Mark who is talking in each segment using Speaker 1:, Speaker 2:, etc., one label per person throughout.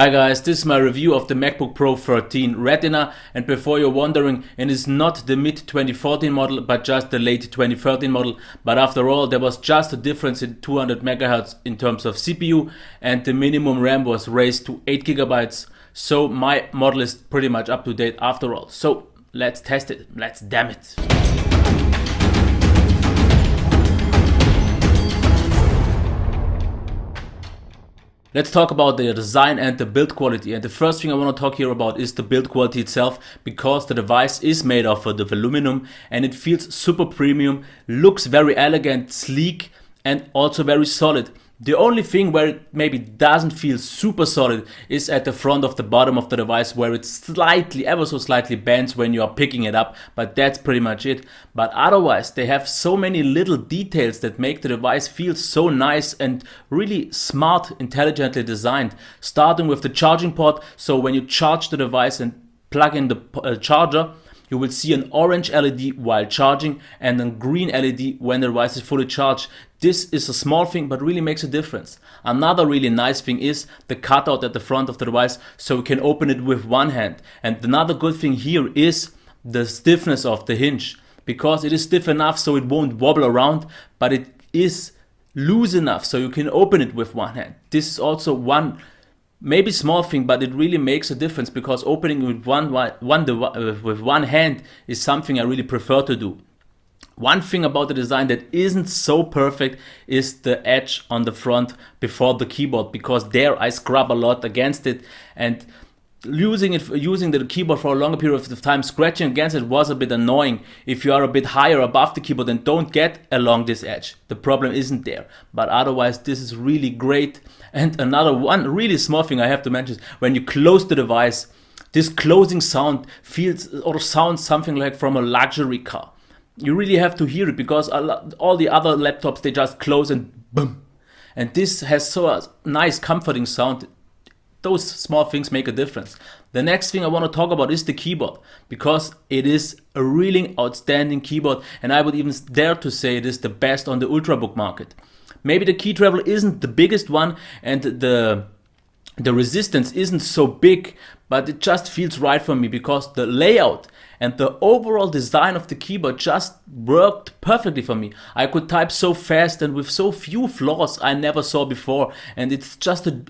Speaker 1: Hi guys, this is my review of the MacBook Pro 13 Retina, and before you're wondering, it is not the mid 2014 model but just the late 2013 model, but after all there was just a difference in 200 MHz in terms of CPU and the minimum RAM was raised to 8 GB, so my model is pretty much up to date after all. So let's test it, let's damn it. Let's talk about the design and the build quality, and the first thing I want to talk here about is the build quality itself, because the device is made of aluminum and it feels super premium, looks very elegant, sleek and also very solid. The only thing where it maybe doesn't feel super solid is at the front of the bottom of the device, where it slightly, ever so slightly bends when you are picking it up, but that's pretty much it. But otherwise they have so many little details that make the device feel so nice and really smart, intelligently designed. Starting with the charging port, so when you charge the device and plug in the charger, you will see an orange LED while charging and a green LED when the device is fully charged. This is a small thing but really makes a difference. Another really nice thing is the cutout at the front of the device, so you can open it with one hand. And another good thing here is the stiffness of the hinge, because it is stiff enough so it won't wobble around, but it is loose enough so you can open it with one hand. This is also one maybe small thing, but it really makes a difference, because opening with one hand is something I really prefer to do. One thing about the design that isn't so perfect is the edge on the front before the keyboard, because there I scrub a lot against it, and using the keyboard for a longer period of time, scratching against it was a bit annoying. If you are a bit higher above the keyboard and don't get along this edge, the problem isn't there. But otherwise this is really great. And another one really small thing I have to mention is when you close the device, this closing sound sounds something like from a luxury car. You really have to hear it, because all the other laptops, they just close and boom. And this has so a nice comforting sound. Those small things make a difference. The next thing I want to talk about is the keyboard, because it is a really outstanding keyboard, and I would even dare to say it is the best on the Ultrabook market. Maybe the key travel isn't the biggest one and the resistance isn't so big, but it just feels right for me, because the layout and the overall design of the keyboard just worked perfectly for me. I could type so fast and with so few flaws I never saw before, and it's just an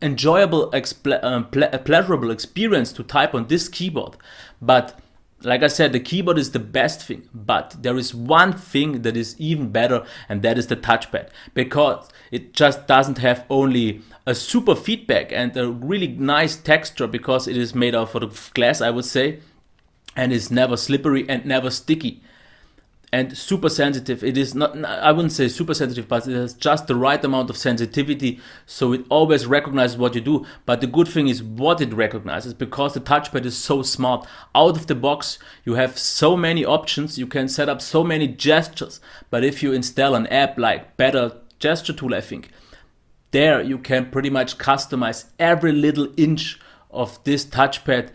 Speaker 1: enjoyable, pleasurable experience to type on this keyboard. But like I said, the keyboard is the best thing, but there is one thing that is even better, and that is the touchpad, because it just doesn't have only a super feedback and a really nice texture, because it is made out of glass, I would say, and is never slippery and never sticky and super sensitive. It is not, I wouldn't say super sensitive, but it has just the right amount of sensitivity, so it always recognizes what you do. But the good thing is what it recognizes, because the touchpad is so smart. Out of the box you have so many options, you can set up so many gestures, but if you install an app like Better Gesture Tool, I think, there you can pretty much customize every little inch of this touchpad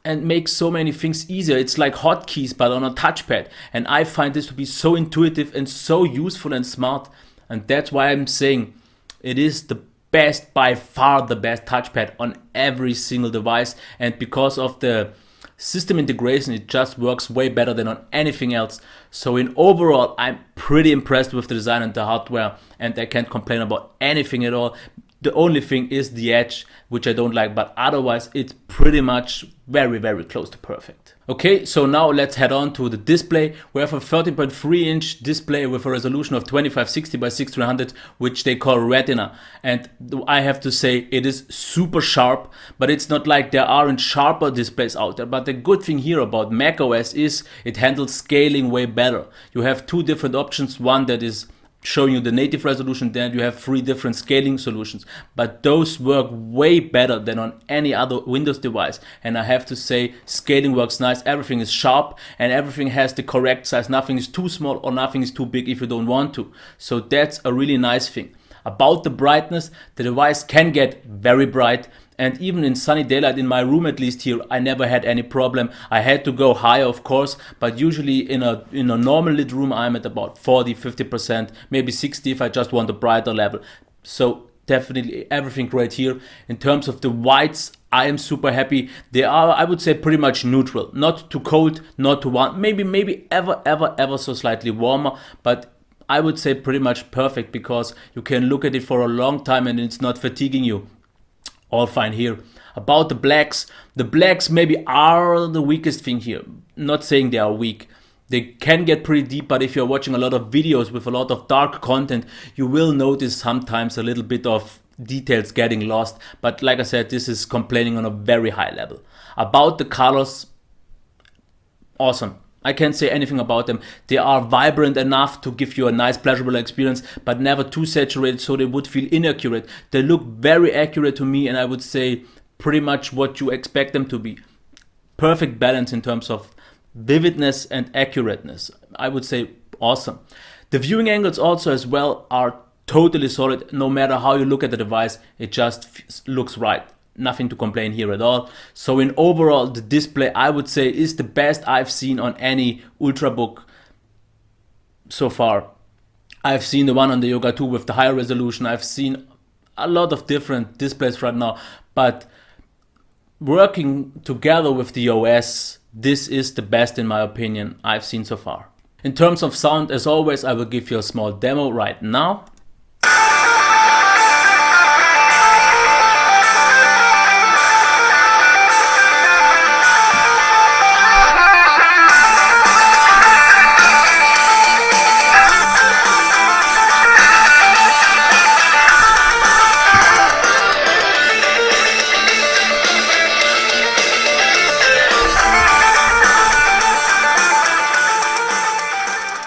Speaker 1: and make so many things easier. It's like hotkeys but on a touchpad, and I find this to be so intuitive and so useful and smart, and that's why I'm saying it is the best, by far the best touchpad on every single device. And because of the system integration, it just works way better than on anything else. So in overall, I'm pretty impressed with the design and the hardware, and I can't complain about anything at all. The only thing is the edge, which I don't like, but otherwise it's pretty much very close to perfect. Okay, so now let's head on to the display. We have a 13.3-inch display with a resolution of 2560 by 6300, which they call Retina. And I have to say it is super sharp, but it's not like there aren't sharper displays out there. But the good thing here about macOS is it handles scaling way better. You have two different options, one that is showing you the native resolution, then you have 3 different scaling solutions, but those work way better than on any other Windows device. And I have to say, scaling works nice, everything is sharp and everything has the correct size, nothing is too small or nothing is too big if you don't want to. So that's a really nice thing. About the brightness, the device can get very bright, and even in sunny daylight, in my room at least here, I never had any problem. I had to go higher, of course, but usually in a normal lit room I'm at about 40-50%, maybe 60 if I just want a brighter level. So definitely everything great here. In terms of the whites, I am super happy. They are, I would say, pretty much neutral. Not too cold, not too warm. Maybe ever so slightly warmer, but I would say pretty much perfect, because you can look at it for a long time and it's not fatiguing you. All fine here. About the blacks maybe are the weakest thing here. Not saying they are weak. They can get pretty deep, but if you're watching a lot of videos with a lot of dark content, you will notice sometimes a little bit of details getting lost. But like I said, this is complaining on a very high level. About the colors, awesome. I can't say anything about them. They are vibrant enough to give you a nice, pleasurable experience, but never too saturated so they would feel inaccurate. They look very accurate to me, and I would say pretty much what you expect them to be. Perfect balance in terms of vividness and accurateness. I would say awesome. The viewing angles also as well are totally solid. No matter how you look at the device, it just looks right. Nothing to complain here at all. So in overall, the display, I would say, is the best I've seen on any Ultrabook so far. I've seen the one on the Yoga 2 with the higher resolution. I've seen a lot of different displays right now, but working together with the OS, this is the best in my opinion I've seen so far. In terms of sound, as always, I will give you a small demo right now.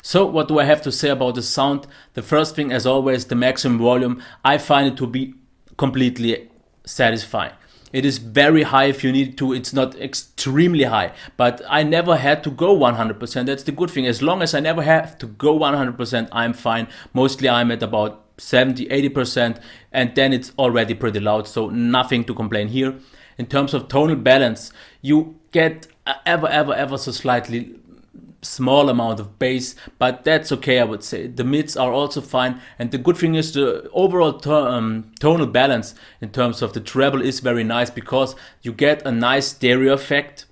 Speaker 1: So what do I have to say about the sound? The first thing, as always, the maximum volume. I find it to be completely satisfying. It is very high if you need to. It's not extremely high, but I never had to go 100%. That's the good thing. As long as I never have to go 100%, I'm fine. Mostly I'm at about 70, 80%, and then it's already pretty loud, so nothing to complain here. In terms of tonal balance, you get ever so slightly small amount of bass, but that's okay, I would say. The mids are also fine, and the good thing is the overall tonal balance in terms of the treble is very nice, because you get a nice stereo effect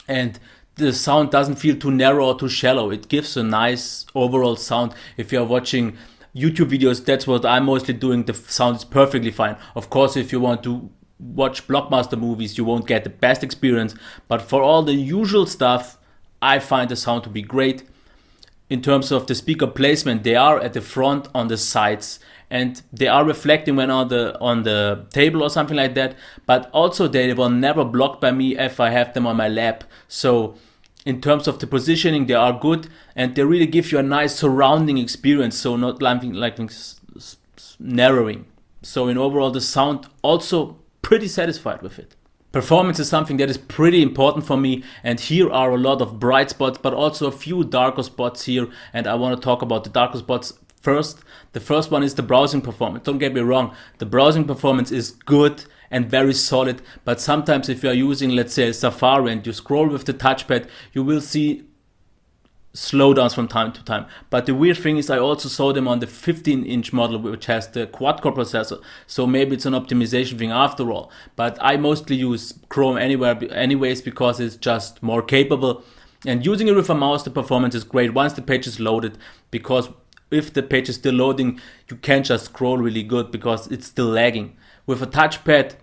Speaker 1: and the sound doesn't feel too narrow or too shallow. It gives a nice overall sound. If you're watching YouTube videos, that's what I'm mostly doing. The sound is perfectly fine. Of course, if you want to watch blockbuster movies, you won't get the best experience, but for all the usual stuff, I find the sound to be great. In terms of the speaker placement, they are at the front, on the sides, and they are reflecting when on the table or something like that, but also they will never block by me if I have them on my lap. So in terms of the positioning, they are good, and they really give you a nice surrounding experience, so not like narrowing. So in overall, the sound, also pretty satisfied with it. Performance is something that is pretty important for me, and here are a lot of bright spots, but also a few darker spots here, and I want to talk about the darker spots first. The first one is the browsing performance. Don't get me wrong, the browsing performance is good and very solid, but sometimes if you are using, let's say, Safari and you scroll with the touchpad, you will see slowdowns from time to time. But the weird thing is, I also saw them on the 15-inch model, which has the quad-core processor, so maybe it's an optimization thing after all. But I mostly use Chrome anyways, because it's just more capable, and using it with a mouse, the performance is great once the page is loaded, because if the page is still loading, you can't just scroll really good because it's still lagging. With a touchpad,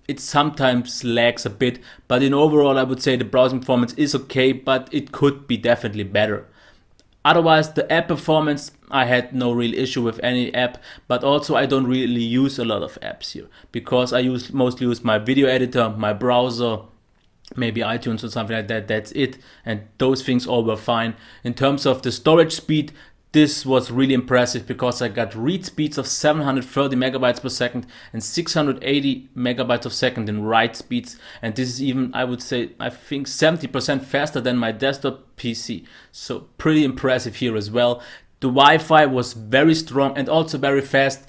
Speaker 1: it sometimes lags a bit, but in overall I would say the browsing performance is okay, but it could be definitely better. Otherwise, the app performance, I had no real issue with any app, but also I don't really use a lot of apps here, because I mostly use my video editor, my browser, maybe iTunes or something like that. That's it, and those things all were fine. In terms of the storage speed, this was really impressive, because I got read speeds of 730 megabytes per second and 680 megabytes per second in write speeds. And this is even, I would say, I think 70% faster than my desktop PC. So pretty impressive here as well. The Wi-Fi was very strong and also very fast.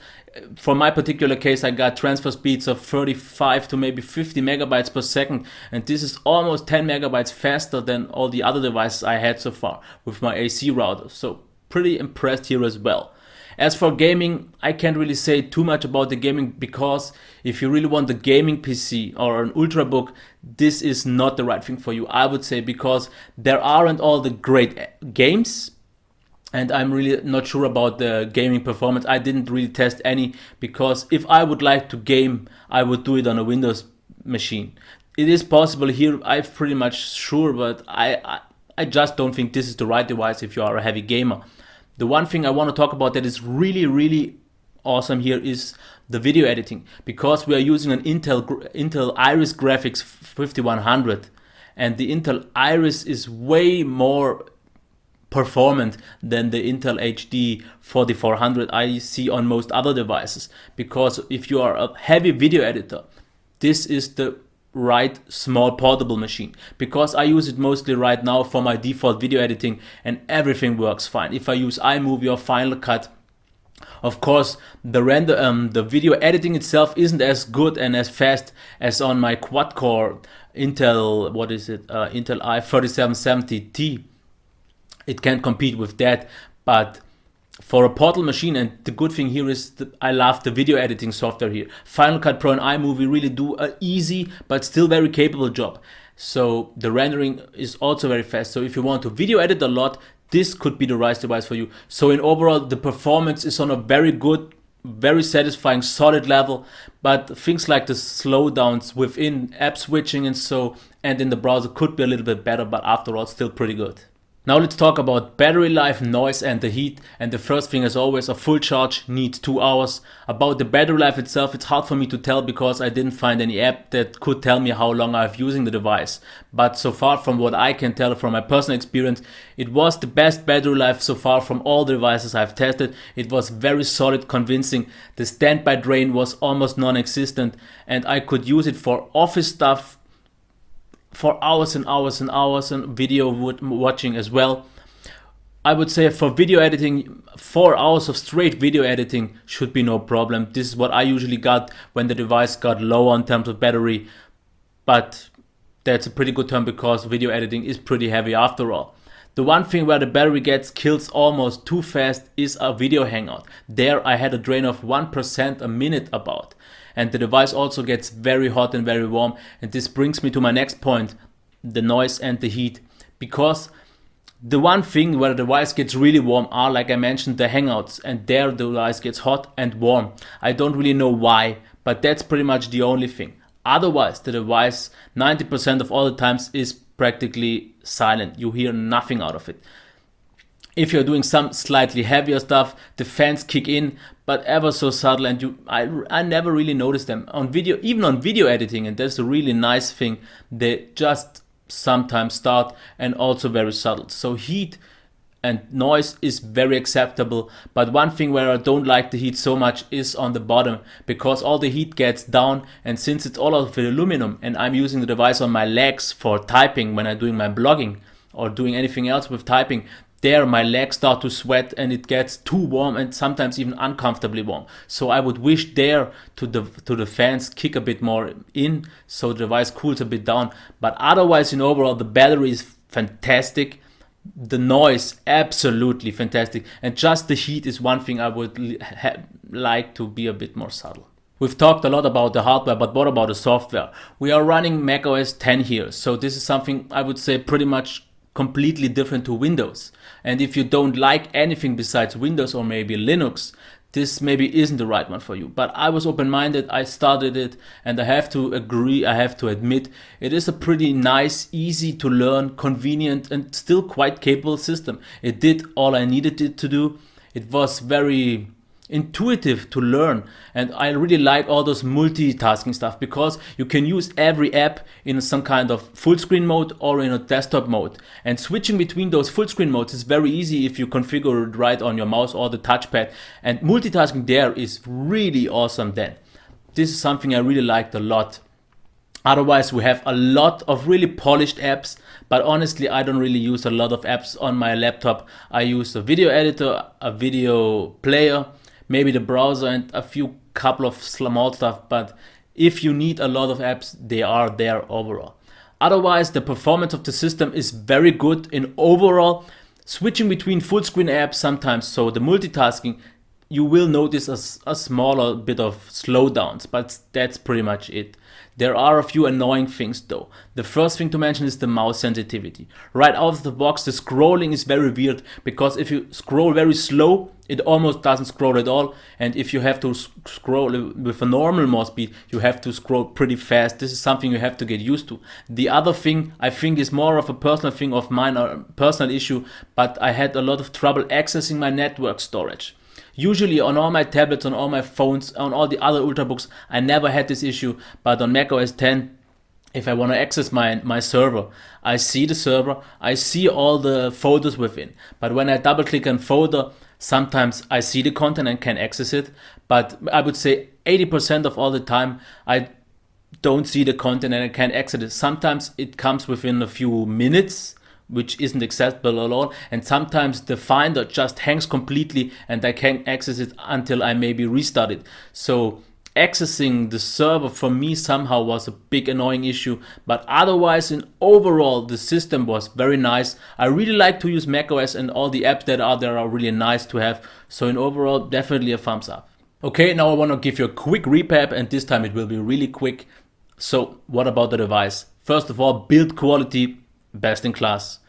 Speaker 1: For my particular case, I got transfer speeds of 35 to maybe 50 megabytes per second. And this is almost 10 megabytes faster than all the other devices I had so far with my AC router. So pretty impressed here as well. As for gaming, I can't really say too much about the gaming, because if you really want the gaming PC or an Ultrabook, this is not the right thing for you, I would say, because there aren't all the great games. And I'm really not sure about the gaming performance. I didn't really test any, because if I would like to game, I would do it on a Windows machine. It is possible here, I'm pretty much sure, but I just don't think this is the right device if you are a heavy gamer. The one thing I want to talk about that is really, really awesome here is the video editing, because we are using an Intel Iris Graphics 5100, and the Intel Iris is way more performant than the Intel HD 4400 I see on most other devices. Because if you are a heavy video editor, this is the right small portable machine, because I use it mostly right now for my default video editing and everything works fine. If I use iMovie or Final Cut, of course the video editing itself isn't as good and as fast as on my quad core Intel, Intel i3770T. It can't compete with that, but for a portable machine, and the good thing here is that I love the video editing software here. Final Cut Pro and iMovie really do an easy but still very capable job. So the rendering is also very fast. So if you want to video edit a lot, this could be the right device for you. So in overall, the performance is on a very good, very satisfying, solid level. But things like the slowdowns within app switching and in the browser could be a little bit better, but after all, still pretty good. Now let's talk about battery life, noise and the heat. And the first thing, as always, a full charge needs 2 hours. About the battery life itself, it's hard for me to tell because I didn't find any app that could tell me how long I've using the device. But so far, from what I can tell from my personal experience, it was the best battery life so far from all the devices I've tested. It was very solid, convincing. The standby drain was almost non-existent, and I could use it for office stuff for hours and hours and hours, and video watching as well. I would say for video editing, 4 hours of straight video editing should be no problem. This is what I usually got when the device got low in terms of battery, but that's a pretty good term because video editing is pretty heavy after all. The one thing where the battery kills almost too fast is a video hangout. There I had a drain of 1% a minute about. And the device also gets very hot and very warm. And this brings me to my next point, the noise and the heat. Because the one thing where the device gets really warm are, like I mentioned, the hangouts. And there the device gets hot and warm. I don't really know why, but that's pretty much the only thing. Otherwise, the device 90% of all the times is practically silent. You hear nothing out of it. If you're doing some slightly heavier stuff, the fans kick in, but ever so subtle, and I never really noticed them on video, even on video editing, and that's a really nice thing. They just sometimes start, and also very subtle. So heat and noise is very acceptable, but one thing where I don't like the heat so much is on the bottom, because all the heat gets down, and since it's all of aluminum, and I'm using the device on my legs for typing when I'm doing my blogging or doing anything else with typing, there my legs start to sweat and it gets too warm and sometimes even uncomfortably warm. So I would wish there to the fans kick a bit more in so the device cools a bit down. But otherwise, in overall, the battery is fantastic. The noise, absolutely fantastic. And just the heat is one thing I would like to be a bit more subtle. We've talked a lot about the hardware, but what about the software? We are running macOS 10 here. So this is something I would say pretty much completely different to Windows. And if you don't like anything besides Windows or maybe Linux, this maybe isn't the right one for you. But I was open-minded, I started it, and I have to admit, it is a pretty nice, easy to learn, convenient, and still quite capable system. It did all I needed it to do. It was very intuitive to learn, and I really like all those multitasking stuff, because you can use every app in some kind of full screen mode or in a desktop mode, and switching between those full screen modes is very easy if you configure it right on your mouse or the touchpad, and multitasking there is really awesome. Then this is something I really liked a lot. Otherwise, we have a lot of really polished apps, but honestly, I don't really use a lot of apps on my laptop. I use a video editor, a video player, maybe the browser, and a couple of small stuff. But if you need a lot of apps, they are there overall. Otherwise, the performance of the system is very good in overall. Switching between full screen apps sometimes, so the multitasking you will notice a smaller bit of slowdowns, but that's pretty much it. There are a few annoying things though. The first thing to mention is the mouse sensitivity. Right out of the box, the scrolling is very weird, because if you scroll very slow, it almost doesn't scroll at all. And if you have to scroll with a normal mouse speed, you have to scroll pretty fast. This is something you have to get used to. The other thing I think is more of a personal thing of mine, or personal issue, but I had a lot of trouble accessing my network storage. Usually on all my tablets, on all my phones, on all the other Ultrabooks, I never had this issue, but on macOS 10, if I want to access my server, I see the server, I see all the folders within, but when I double click on folder, sometimes I see the content and can access it, but I would say 80% of all the time I don't see the content and I can't access it. Sometimes it comes within a few minutes, which isn't accessible at all, and sometimes the Finder just hangs completely and I can't access it until I maybe restart it. So accessing the server for me somehow was a big annoying issue, but otherwise in overall the system was very nice. I really like to use macOS, and all the apps that are there are really nice to have. So in overall, definitely a thumbs up. Okay, now I want to give you a quick recap, and this time it will be really quick. So what about the device? First of all, build quality, best in class.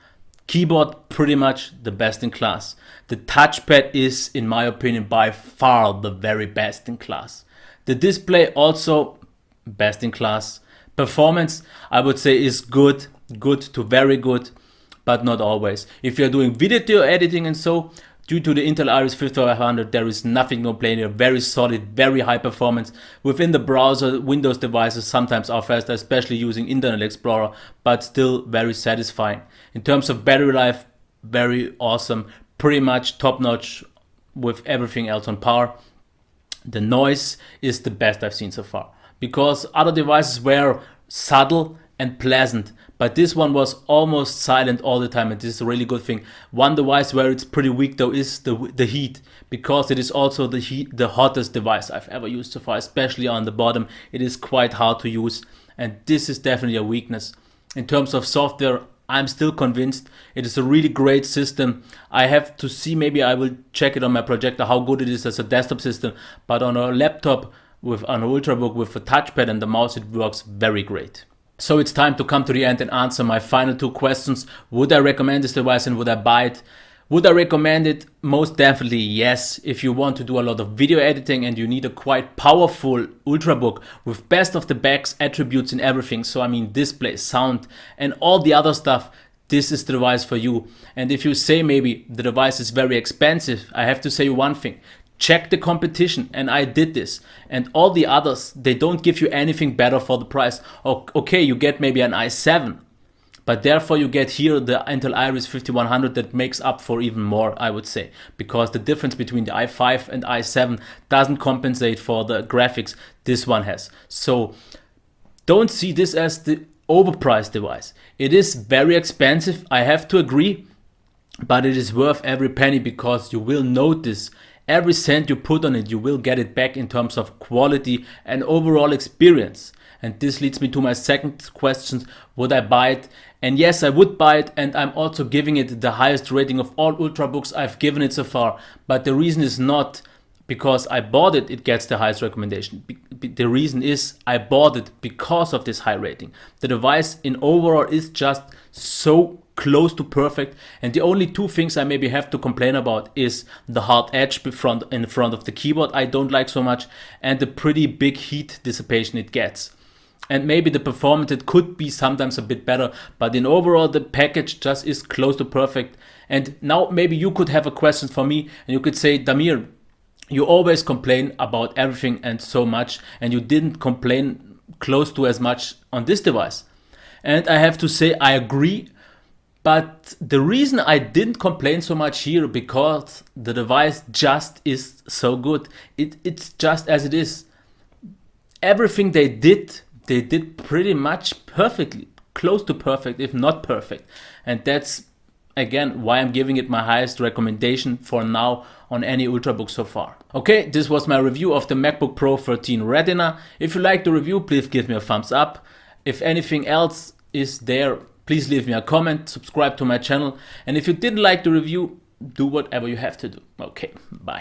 Speaker 1: Keyboard, pretty much the best in class. The touchpad is, in my opinion, by far the very best in class. The display also best in class. Performance, I would say, is good to very good, but not always. If you're doing video editing and so, due to the Intel Iris 5500, there is nothing to complain here. Very solid, very high performance. Within the browser, Windows devices sometimes are faster, especially using Internet Explorer, but still very satisfying. In terms of battery life, very awesome. Pretty much top notch with everything else on par. The noise is the best I've seen so far, because other devices were subtle and pleasant, but this one was almost silent all the time, and this is a really good thing. One device where it's pretty weak though is the heat, because it is also the hottest device I've ever used so far, especially on the bottom. It is quite hard to use, and this is definitely a weakness. In terms of software, I'm still convinced it is a really great system. I have to see, maybe I will check it on my projector how good it is as a desktop system, but on a laptop with an Ultrabook with a touchpad and the mouse, it works very great. So it's time to come to the end and answer my final two questions. Would I recommend this device and would I buy it? Would I recommend it? Most definitely yes. If you want to do a lot of video editing and you need a quite powerful Ultrabook with best of the best attributes in everything, so I mean display, sound and all the other stuff, this is the device for you. And if you say maybe the device is very expensive, I have to say one thing. Check the competition, and I did this, and all the others, they don't give you anything better for the price. Okay, you get maybe an i7, but therefore you get here the Intel Iris 5100 that makes up for even more, I would say, because the difference between the i5 and i7 doesn't compensate for the graphics this one has. So don't see this as the overpriced device. It is very expensive, I have to agree, but it is worth every penny, because you will notice every cent you put on it, you will get it back in terms of quality and overall experience. And this leads me to my second question, would I buy it? And yes, I would buy it, and I'm also giving it the highest rating of all Ultrabooks I've given it so far. But the reason is not because I bought it, it gets the highest recommendation. The reason is I bought it because of this high rating. The device in overall is just so close to perfect, and the only two things I maybe have to complain about is the hard edge in front of the keyboard I don't like so much, and the pretty big heat dissipation it gets. And maybe the performance, it could be sometimes a bit better, but in overall the package just is close to perfect. And now maybe you could have a question for me, and you could say, Damir, you always complain about everything and so much, and you didn't complain close to as much on this device. And I have to say I agree, but the reason I didn't complain so much here, because the device just is so good. It's just as it is. Everything they did pretty much perfectly, close to perfect, if not perfect. And that's, again, why I'm giving it my highest recommendation for now on any Ultrabook so far. Okay, this was my review of the MacBook Pro 13 Retina. If you liked the review, please give me a thumbs up. If anything else is there, please leave me a comment, subscribe to my channel. And if you didn't like the review, do whatever you have to do. Okay, bye.